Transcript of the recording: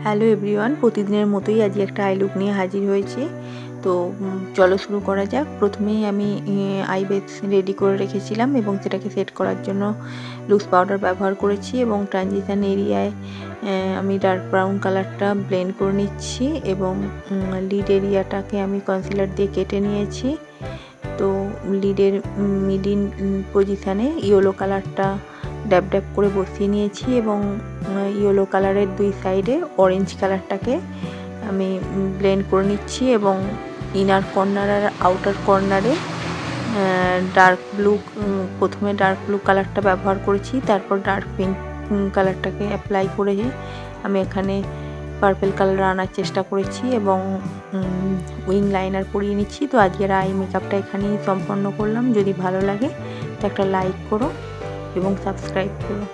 Hello everyone, প্রতিদিনের মতোই আজ একটা আই লুক নিয়ে হাজির হয়েছি। তো চলো শুরু করা যাক। প্রথমেই আমি আই বেস রেডি করে রেখেছিলাম এবং সেটাকে সেট করার জন্য লুজ পাউডার ব্যবহার করেছি এবং ট্রানজিশন এরিয়ায় আমি ডার্ক ব্রাউন কালারটা ব্লেন্ড করে নিচ্ছি এবং লিড এরিয়াটাকে আমি কনসিলার দিয়ে কেটে নিয়েছি। তো লিডের মিডিল পজিশানে ইয়েলো কালারটা ড্যাব ড্যাব করে বসিয়ে নিয়েছি এবং ইয়েলো কালারের দুই সাইডে অরেঞ্জ কালারটাকে আমি ব্লেন্ড করে নিচ্ছি এবং ইনার কর্নার আর আউটার কর্নারে ডার্ক ব্লু, প্রথমে ডার্ক ব্লু কালারটা ব্যবহার করেছি, তারপর ডার্ক পিঙ্ক কালারটাকে অ্যাপ্লাই করে আমি এখানে পার্পল কালার আনার চেষ্টা করেছি এবং উইং লাইনার পরিয়ে নিচ্ছি। তো আজকের আই মেকআপটা এখানেই সম্পন্ন করলাম। যদি ভালো লাগে তো একটা লাইক করো এবং সাবস্ক্রাইব করো।